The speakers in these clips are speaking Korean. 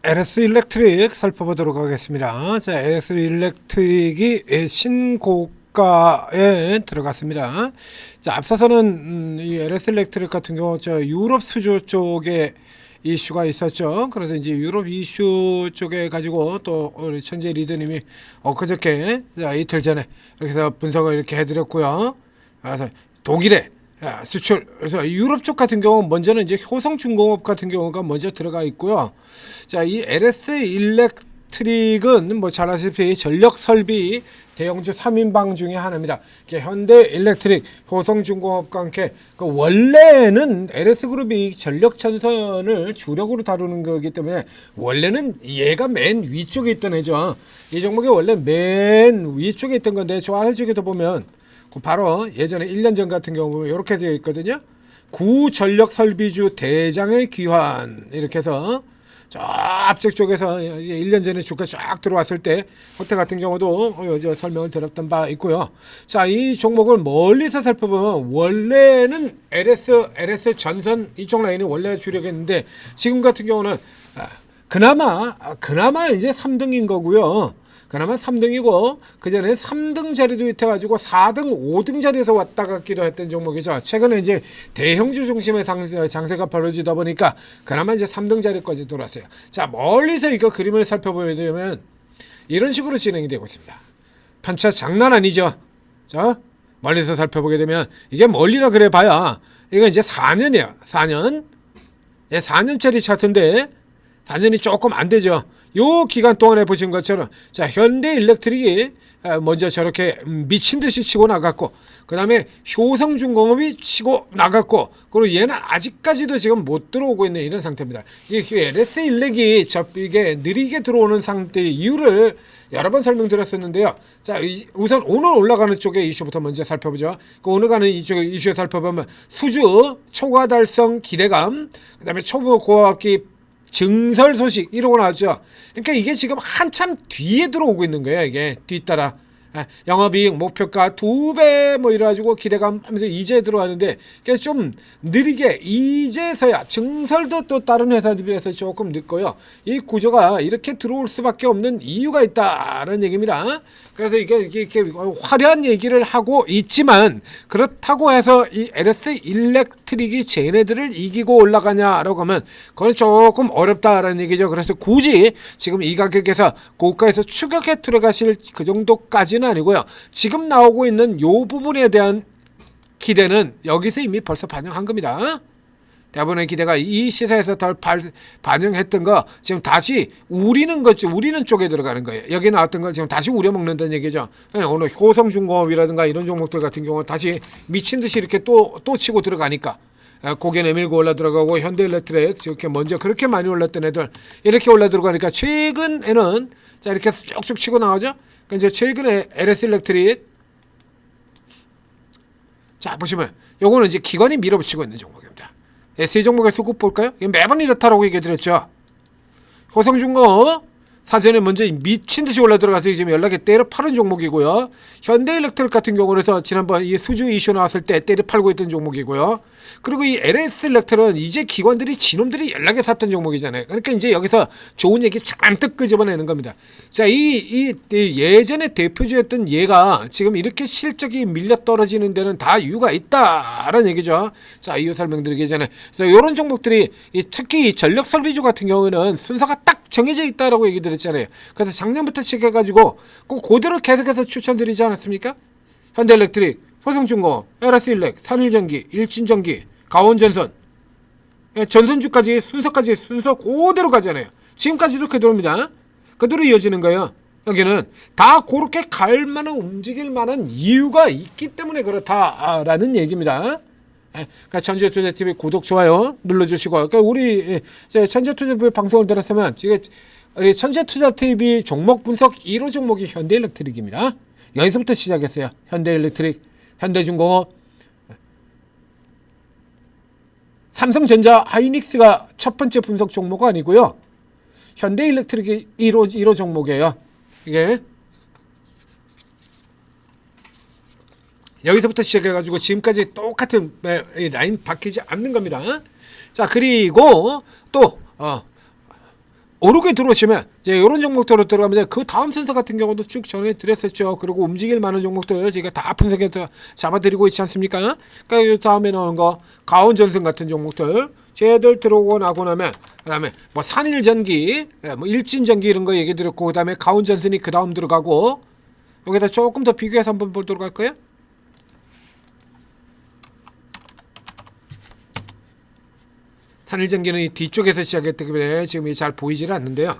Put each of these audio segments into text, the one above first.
LS 일렉트릭 살펴보도록 하겠습니다. 자, LS 일렉트릭이 신고가에 들어갔습니다. 자, 앞서서는 이 LS 일렉트릭 같은 경우 저 유럽 수주 쪽에 이슈가 있었죠. 그래서 이제 유럽 이슈 쪽에 가지고 또 우리 천재 리더님이 엊그저께 이틀 전에 이렇게 해서 분석을 이렇게 해드렸고요. 그래서 독일에 수출, 그래서 유럽 쪽 같은 경우 먼저는 이제 효성중공업 같은 경우가 먼저 들어가 있고요. 자, 이 LS 일렉트릭은 뭐 잘 아시다시피 전력 설비 대형주 3인방 중에 하나입니다. 현대 일렉트릭, 효성중공업과 함께 원래는 LS 그룹이 전력 전선을 주력으로 다루는 거기 때문에 원래는 얘가 맨 위쪽에 있던 애죠. 이 종목이 원래 맨 위쪽에 있던 건데 저 아래쪽에도 보면 바로 예전에 1년 전 같은 경우 이렇게 되어 있거든요. 구전력설비주 대장의 귀환 이렇게 해서 저 앞쪽 쪽에서 1년 전에 주가 쫙 들어왔을 때 그때 같은 경우도 설명을 드렸던 바 있고요. 자, 이 종목을 멀리서 살펴보면 원래는 LS 전선 이쪽 라인이 원래 주력했는데 지금 같은 경우는 그나마 이제 3등인 거고요. 그나마 3등이고 그 전에 3등 자리도 있어가지고 4등, 5등 자리에서 왔다 갔기도 했던 종목이죠. 최근에 이제 대형주 중심의 장세가 벌어지다 보니까 그나마 이제 3등 자리까지 들어왔어요. 자, 멀리서 이거 그림을 살펴보게 되면 이런 식으로 진행이 되고 있습니다. 편차 장난 아니죠. 자, 멀리서 살펴보게 되면 이게 멀리라 그래 봐야 이거 이제 4년이에요. 4년. 예, 4년짜리 차트인데 4년이 조금 안 되죠. 요 기간 동안에 보신 것처럼 자, 현대 일렉트릭이 먼저 저렇게 미친 듯이 치고 나갔고 그 다음에 효성중공업이 치고 나갔고 그리고 얘는 아직까지도 지금 못 들어오고 있는 이런 상태입니다. 이 LS 일렉이 이게 느리게 들어오는 상태의 이유를 여러 번 설명드렸었는데요. 자, 우선 오늘 올라가는 쪽의 이슈부터 먼저 살펴보죠. 오늘 가는 이쪽 이슈 살펴보면 수주 초과 달성 기대감, 그 다음에 초보 고학기 증설 소식 이러고 나왔죠. 그러니까 이게 지금 한참 뒤에 들어오고 있는 거예요. 이게 뒤따라 영업이익 목표가 2배 뭐 이래가지고 기대감 하면서 이제 들어왔는데 그래서 좀 느리게 이제서야 증설도 또 다른 회사들에 비해서 조금 늦고요. 이 구조가 이렇게 들어올 수밖에 없는 이유가 있다는 얘기입니다. 그래서 이게 화려한 얘기를 하고 있지만 그렇다고 해서 이 LS 일렉트릭이 쟤네들을 이기고 올라가냐라고 하면 그건 조금 어렵다라는 얘기죠. 그래서 굳이 지금 이 가격에서 고가에서 추격해 들어가실 그 정도까지는 아니고요. 지금 나오고 있는 요 부분에 대한 기대는 여기서 이미 벌써 반영한 겁니다. 대부분의 기대가 이 시세에서 덜 반영했던 거 지금 다시 우리는 쪽에 들어가는 거예요. 여기 나왔던 걸 지금 다시 우려먹는다는 얘기죠. 오늘 효성중공업이라든가 이런 종목들 같은 경우는 다시 미친 듯이 이렇게 또 치고 들어가니까 고개 내밀고 올라 들어가고 현대일렉트릭 이렇게 먼저 그렇게 많이 올랐던 애들 이렇게 올라 들어가니까 최근에는 자 이렇게 쭉쭉 치고 나오죠. 그러니까 이제 최근에 LS 일렉트릭 자 보시면 요거는 이제 기관이 밀어붙이고 있는 종목입니다. 세 종목의 수급 볼까요? 매번 이렇다라고 얘기 드렸죠. 효성중공업 사전에 먼저 미친 듯이 올라 들어가서 지금 연락에 때려 파는 종목이고요. 현대일렉트릭 같은 경우는 지난번 이 수주 이슈 나왔을 때 때려 팔고 있던 종목이고요. 그리고 이 LS 일렉트릭은 이제 기관들이 지놈들이 연락에 샀던 종목이잖아요. 그러니까 이제 여기서 좋은 얘기 잔뜩 끄집어내는 겁니다. 자, 이 예전에 대표주였던 얘가 지금 이렇게 실적이 밀려 떨어지는 데는 다 이유가 있다라는 얘기죠. 자, 이유 설명드리기 전에 그래서 이런 종목들이 특히 전력 설비주 같은 경우는 순서가 딱 정해져 있다라고 얘기 드렸잖아요. 그래서 작년부터 시작해가지고 그대로 계속해서 추천드리지 않았습니까? 현대일렉트릭, 효성중공업, LS 일렉, 산일전기, 일진전기, 가원전선, 전선주까지 순서 그대로 가잖아요. 지금까지도 그대로입니다. 그대로 이어지는 거예요. 여기는 다 그렇게 갈 만한 움직일 만한 이유가 있기 때문에 그렇다라는 얘기입니다. 그러니까 천재투자TV 구독, 좋아요 눌러주시고 그러니까 우리 천재투자TV 방송을 들었으면 우리 천재투자TV 종목 분석 1호 종목이 현대일렉트릭입니다. 여기서부터 시작했어요. 현대일렉트릭, 현대중공업, 삼성전자, 하이닉스가 첫 번째 분석 종목은 아니고요. 현대일렉트릭이 1호 종목이에요. 이게 여기서부터 시작해가지고 지금까지 똑같은 라인 바뀌지 않는 겁니다. 자, 그리고 또 오르게 들어오시면 이제 이런 종목들로 들어가면 그 다음 순서 같은 경우도 쭉 전해드렸었죠. 그리고 움직일 많은 종목들 제가 다 분석해서 잡아드리고 있지 않습니까? 그러니까 이 다음에 나오는 거 가온전선 같은 종목들 쟤들 들어오고 나고 나면 그다음에 뭐 산일전기, 뭐 일진전기 이런 거 얘기 드렸고 그다음에 가온전선이 그 다음 들어가고 여기다 조금 더 비교해서 한번 보도록 할까요? 산일전기는 이 뒤쪽에서 시작했기 때문에 지금 잘 보이질 않는데요.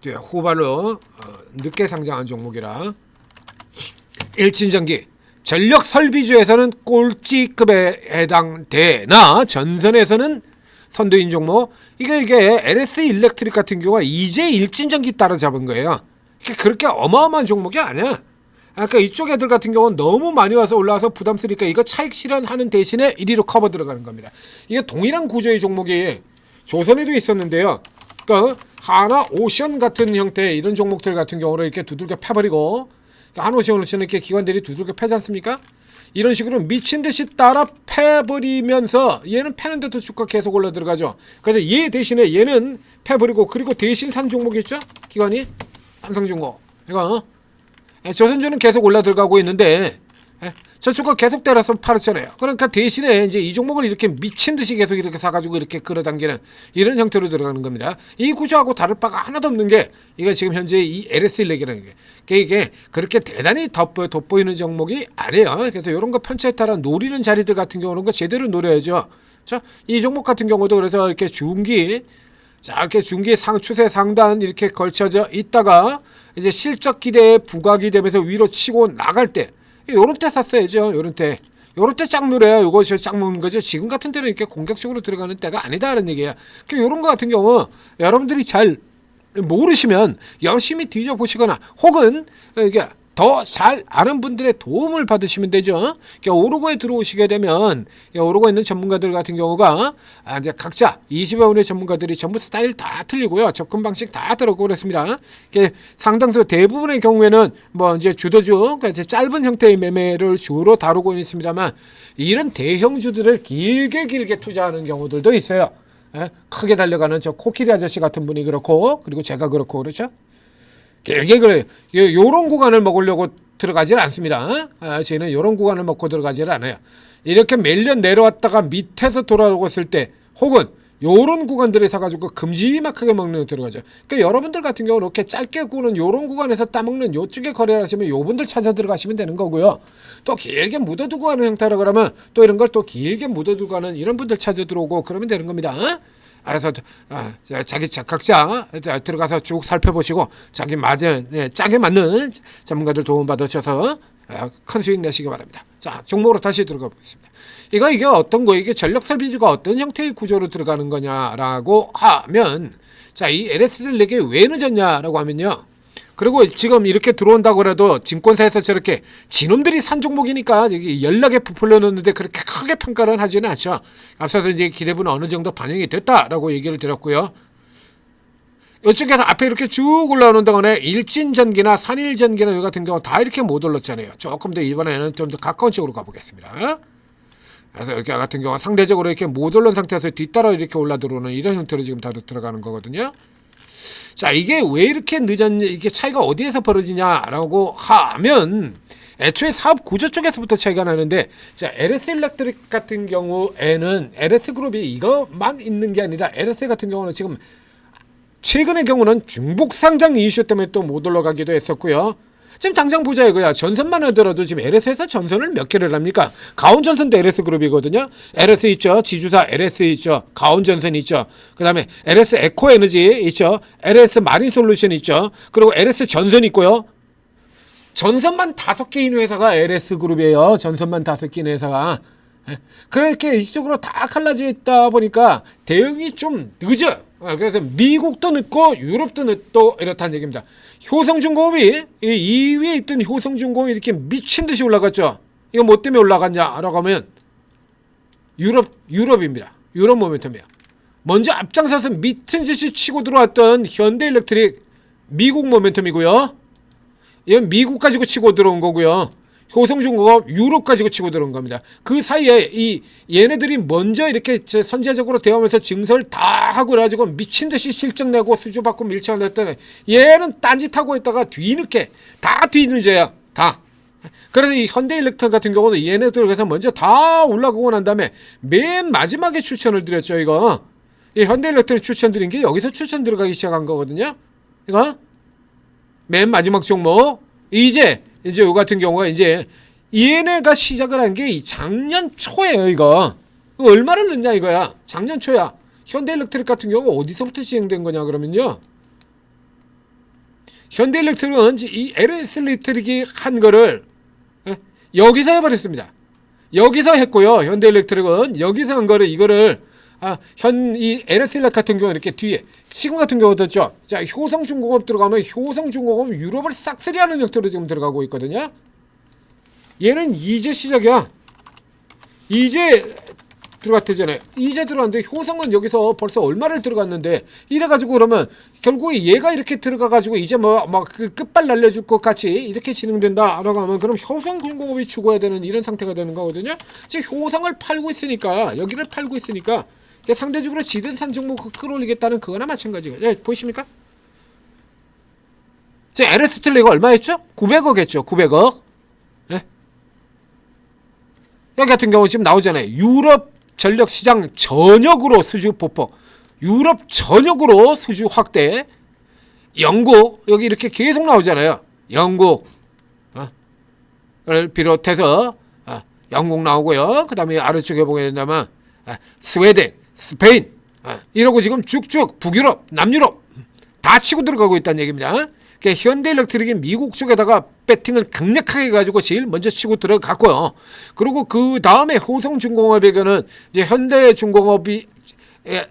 후발로 늦게 상장한 종목이라 일진전기 전력설비주에서는 꼴찌급에 해당되나 전선에서는 선두인 종목 이게 LS 일렉트릭 같은 경우가 이제 일진전기 따라잡은 거예요. 그렇게 어마어마한 종목이 아니야. 그러니까 이쪽 애들 같은 경우는 너무 많이 와서 올라와서 부담스러니까 이거 차익 실현하는 대신에 1위로 커버 들어가는 겁니다. 이게 동일한 구조의 종목이 조선에도 있었는데요. 그러니까 하나 오션 같은 형태의 이런 종목들 같은 경우를 이렇게 두들겨 패버리고 한오션을 이렇게 기관들이 두들겨 패지 않습니까? 이런 식으로 미친 듯이 따라 패버리면서 얘는 패는데도 주가 계속 올라 들어가죠. 그래서 얘 대신에 얘는 패버리고 그리고 대신 산 종목이 있죠? 기관이 삼성중공 이거 조선주는 계속 올라 들어가고 있는데 저쪽과 계속 때려서 팔았잖아요. 그러니까 대신에 이제 이 종목을 이렇게 미친 듯이 계속 이렇게 사가지고 이렇게 끌어당기는 이런 형태로 들어가는 겁니다. 이 구조하고 다를 바가 하나도 없는 게 이게 지금 현재 이 LS 일렉이라는 게 이게 그렇게 대단히 돋보이는 종목이 아니에요. 그래서 이런 거 편차에 따라 노리는 자리들 같은 경우는 거 제대로 노려야죠. 자, 이 종목 같은 경우도 그래서 이렇게 중기 자 이렇게 중기 추세 상단 이렇게 걸쳐져 있다가 이제 실적 기대에 부각이 되면서 위로 치고 나갈 때 요런 때 샀어야죠. 요런 때 짝 노래야. 요것이 짝 먹는 거죠. 지금 같은 때는 이렇게 공격적으로 들어가는 때가 아니다라는 얘기야. 그러니까 요런 거 같은 경우 여러분들이 잘 모르시면 열심히 뒤져보시거나 혹은 이게 더 잘 아는 분들의 도움을 받으시면 되죠. 그러니까 오르고에 들어오시게 되면 오르고 있는 전문가들 같은 경우가 이제 각자 20여 분의 전문가들이 전부 스타일 다 틀리고요. 접근 방식 다 다르고 그렇습니다. 상당수 대부분의 경우에는 뭐 이제 주도주 그러니까 이제 짧은 형태의 매매를 주로 다루고 있습니다만 이런 대형주들을 길게 투자하는 경우들도 있어요. 크게 달려가는 저 코끼리 아저씨 같은 분이 그렇고 그리고 제가 그렇고 그렇죠. 길게 그래요. 요런 구간을 먹으려고 들어가질 않습니다. 저희는 요런 구간을 먹고 들어가질 않아요. 이렇게 매년 내려왔다가 밑에서 돌아오고 때 혹은 요런 구간들에 사가지고 금지막하게 먹는 데 들어가죠. 그러니까 여러분들 같은 경우는 이렇게 짧게 구는 요런 구간에서 따먹는 요쪽에 거래를 하시면 요분들 찾아 들어가시면 되는 거고요. 또 길게 묻어두고 하는 형태라 그러면 또 이런 걸 또 길게 묻어두고 하는 이런 분들 찾아 들어오고 그러면 되는 겁니다. 알아서 자기 각자 들어가서 쭉 살펴보시고 자기 짝에 맞는 전문가들 도움 받으셔서 큰 수익 내시기 바랍니다. 자, 종목으로 다시 들어가 보겠습니다. 이게 어떤 거예요? 이게 전력 설비주가 어떤 형태의 구조로 들어가는 거냐라고 하면 자, 이 LS들에게 왜 늦었냐라고 하면요. 그리고 지금 이렇게 들어온다고 해도 증권사에서 저렇게 지놈들이 산 종목이니까 연락에 부풀려 놓는데 그렇게 크게 평가를 하지는 않죠. 앞서서 이제 기대분은 어느 정도 반영이 됐다라고 얘기를 드렸고요. 이쪽에서 앞에 이렇게 쭉 올라오는 동안에 일진전기나 산일전기나 이 같은 경우 다 이렇게 못 올랐잖아요. 조금 더 이번에는 좀 더 가까운 쪽으로 가보겠습니다. 그래서 이렇게 같은 경우 상대적으로 이렇게 못 올른 상태에서 뒤따라 이렇게 올라 들어오는 이런 형태로 지금 다 들어가는 거거든요. 자, 이게 왜 이렇게 늦었냐, 이게 차이가 어디에서 벌어지냐라고 하면 애초에 사업 구조 쪽에서부터 차이가 나는데 자, LS 일렉트릭 같은 경우에는 LS 그룹이 이것만 있는 게 아니라 LS 같은 경우는 지금 최근의 경우는 중복 상장 이슈 때문에 또 못 올라가기도 했었고요. 지금 당장 보자 이거야. 전선만 하더라도 지금 LS에서 전선을 몇 개를 합니까? 가온전선도 LS 그룹이거든요. LS 있죠. 지주사 LS 있죠. 가온전선 있죠. 그 다음에 LS 에코에너지 있죠. LS 마린솔루션 있죠. 그리고 LS 전선 있고요. 전선만 5개 있는 회사가 LS 그룹이에요. 전선만 5개 있는 회사가. 그렇게 이쪽으로 다 갈라져 있다 보니까 대응이 좀 늦어. 그래서 미국도 늦고 유럽도 늦고 이렇다는 얘기입니다. 효성중공업이 2위에 있던 효성중공업이 이렇게 미친 듯이 올라갔죠. 이거 뭐 때문에 올라갔냐라고 하면 유럽입니다. 유럽 모멘텀이에요. 먼저 앞장서서 미친 듯이 치고 들어왔던 현대일렉트릭 미국 모멘텀이고요. 이건 미국 가지고 치고 들어온 거고요. 효성중공업 유럽 가지고 치고 들어온 겁니다. 그 사이에 이 얘네들이 먼저 이렇게 선제적으로 대응하면서 증설 다 하고 그래가지고 미친 듯이 실적 내고 수주 받고 밀착을 했더니 얘는 딴짓하고 있다가 뒤늦게 다 뒤늦어요. 다. 그래서 이 현대일렉트릭 같은 경우도 얘네들 그래서 먼저 다 올라가고 난 다음에 맨 마지막에 추천을 드렸죠. 이거 이 현대일렉트릭 추천드린 게 여기서 추천 들어가기 시작한 거거든요. 이거 맨 마지막 종목 이제 요 같은 경우가 이제 얘네가 시작을 한 게 작년 초예요. 이거 얼마를 넣냐 이거야. 작년 초야. 현대일렉트릭 같은 경우가 어디서부터 시행된 거냐 그러면요. 현대일렉트릭은 이 LS일렉트릭이 한 거를 여기서 해버렸습니다. 여기서 했고요. 현대일렉트릭은 여기서 한 거를 이거를 이 LS일렉 같은 경우 이렇게 뒤에 지금 같은 경우도 있죠. 자, 효성중공업 들어가면 효성중공업 유럽을 싹쓸이하는 형태로 지금 들어가고 있거든요. 얘는 이제 시작이야. 이제 들어갔대잖아요. 이제 들어갔는데 효성은 여기서 벌써 얼마를 들어갔는데 이래가지고 그러면 결국에 얘가 이렇게 들어가가지고 이제 뭐 막 그 끝발 날려줄 것 같이 이렇게 진행된다라고 하면 그럼 효성중공업이 죽어야 되는 이런 상태가 되는 거거든요. 지금 효성을 팔고 있으니까 여기를 팔고 있으니까 상대적으로 지대산 종목 끌어올리겠다는 그거나 마찬가지예요. 네, 보이십니까? 제 LS텔레가 얼마였죠? 900억 했죠. 900억. 네? 여기 같은 경우 지금 나오잖아요. 유럽 전력 시장 전역으로 수주 폭폭. 유럽 전역으로 수주 확대. 영국 여기 이렇게 계속 나오잖아요. 영국 를 비롯해서 영국 나오고요. 그 다음에 아래쪽에 보게 된다면 스웨덴, 스페인 이러고 지금 쭉쭉 북유럽, 남유럽 다 치고 들어가고 있다는 얘기입니다. 그러니까 현대일렉트릭이 미국 쪽에다가 배팅을 강력하게 가지고 제일 먼저 치고 들어갔고요. 그리고 그 다음에 효성중공업에게는 이제 현대중공업이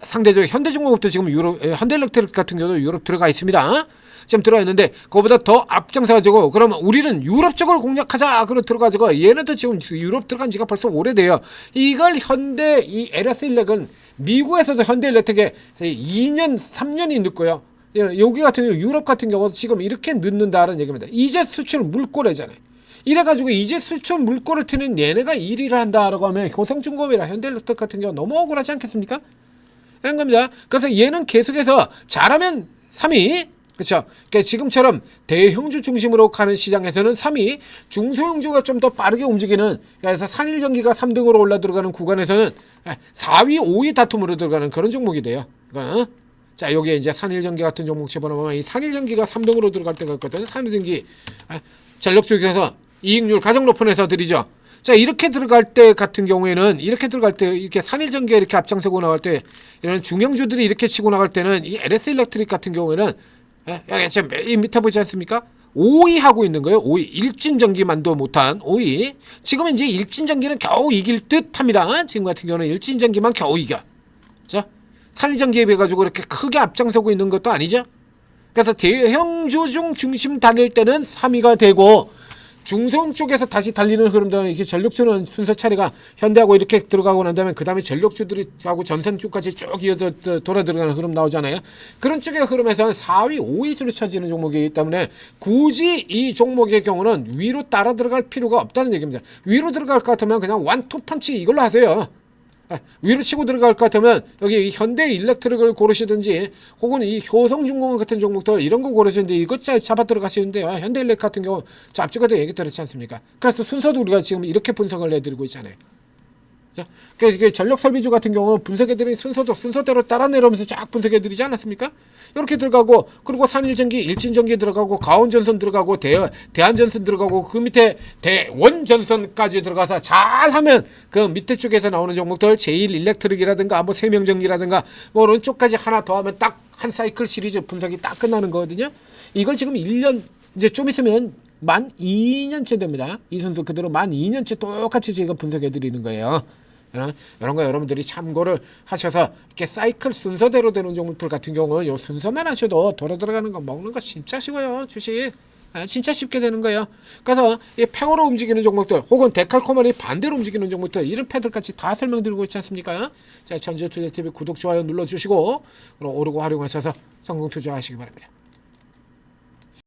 상대적으로 현대중공업도 지금 유럽, 현대일렉트릭 같은 경우도 유럽 들어가 있습니다. 지금 들어가 있는데 그거보다 더 앞장서가지고 그러면 우리는 유럽 쪽을 공략하자 그러 들어가지고 얘네도 지금 유럽 들어간 지가 벌써 오래돼요. 이걸 현대 이 LS일렉은 미국에서도 현대일렉트릭에 2년 3년이 늦고요. 여기 같은 경우 유럽 같은 경우도 지금 이렇게 늦는다는 얘기입니다. 이제 수출 물꼬래잖아요. 이래가지고 이제 수출 물꼬를 트는 얘네가 1위를 한다라고 하면 효성중공업이나 현대일렉트릭 같은 경우 너무 억울하지 않겠습니까? 이런 겁니다. 그래서 얘는 계속해서 잘하면 3위 그렇죠. 그러니까 지금처럼 대형주 중심으로 가는 시장에서는 3위, 중소형주가 좀 더 빠르게 움직이는 그래서 산일전기가 3등으로 올라 들어가는 구간에서는 4위, 5위 다툼으로 들어가는 그런 종목이 돼요. 자, 여기에 이제 산일전기 같은 종목 집어넣으면 이 산일전기가 3등으로 들어갈 때가 있거든. 산일전기 전력 쪽에서 이익률 가장 높은 회사들이죠. 자, 이렇게 들어갈 때 같은 경우에는 이렇게 들어갈 때 이렇게 산일전기가 이렇게 앞장서고 나갈 때 이런 중형주들이 이렇게 치고 나갈 때는 이 LS일렉트릭 같은 경우에는 여기 지금 이 밑에 보지 않습니까? 5위 하고 있는 거예요. 5위. 일진전기만도 못한 5위. 지금은 이제 일진전기는 겨우 이길 듯 합니다. 지금 같은 경우는 일진전기만 겨우 이겨. 자, 산일전기에 비해 가지고 이렇게 크게 앞장서고 있는 것도 아니죠. 그래서 대형주 중 중심 달릴 때는 3위가 되고 중소형 쪽에서 다시 달리는 흐름도 이렇게 전력주는 순서 차례가 현대하고 이렇게 들어가고 난 다음에 그 다음에 전력주들이 하고 전선주까지 쭉 이어서 돌아 들어가는 흐름 나오잖아요. 그런 쪽의 흐름에서는 4위, 5위수를 차지하는 종목이기 때문에 굳이 이 종목의 경우는 위로 따라 들어갈 필요가 없다는 얘기입니다. 위로 들어갈 것 같으면 그냥 원투펀치 이걸로 하세요. 위로 치고 들어갈 것 같으면 여기 현대일렉트릭을 고르시든지 혹은 이 효성중공업 같은 종목도 이런 거 고르시는데 이것 잡아 들어가시는데요. 현대일렉 같은 경우 앞쪽에도 얘기 들었지 않습니까? 그래서 순서도 우리가 지금 이렇게 분석을 해드리고 있잖아요. 자, 그래서 이게 전력설비주 같은 경우는 분석해드린 순서대로 따라 내려오면서 쫙 분석해드리지 않았습니까? 이렇게 들어가고 그리고 산일전기, 일진전기 들어가고 가온전선 들어가고 대한전선 들어가고 그 밑에 대원전선까지 들어가서 잘하면 그 밑에 쪽에서 나오는 종목들 제일일렉트릭이라든가 뭐 세명전기라든가 뭐 이런 쪽까지 하나 더 하면 딱 한 사이클 시리즈 분석이 딱 끝나는 거거든요. 이걸 지금 1년 이제 좀 있으면 만 2년째 됩니다. 이 선수 그대로 만 2년째 똑같이 제가 분석해 드리는 거예요. 이런 거 여러분들이 참고를 하셔서 이렇게 사이클 순서대로 되는 종목들 같은 경우는 요 순서만 하셔도 돌아 들어가는 거 먹는 거 진짜 쉬워요. 주식 진짜 쉽게 되는 거예요. 그래서 이 팽으로 움직이는 종목들 혹은 데칼코마니 반대로 움직이는 종목들 이런 패들까지 다 설명드리고 있지 않습니까? 자, 전재투자TV 구독 좋아요 눌러주시고 오르고 활용하셔서 성공 투자하시기 바랍니다.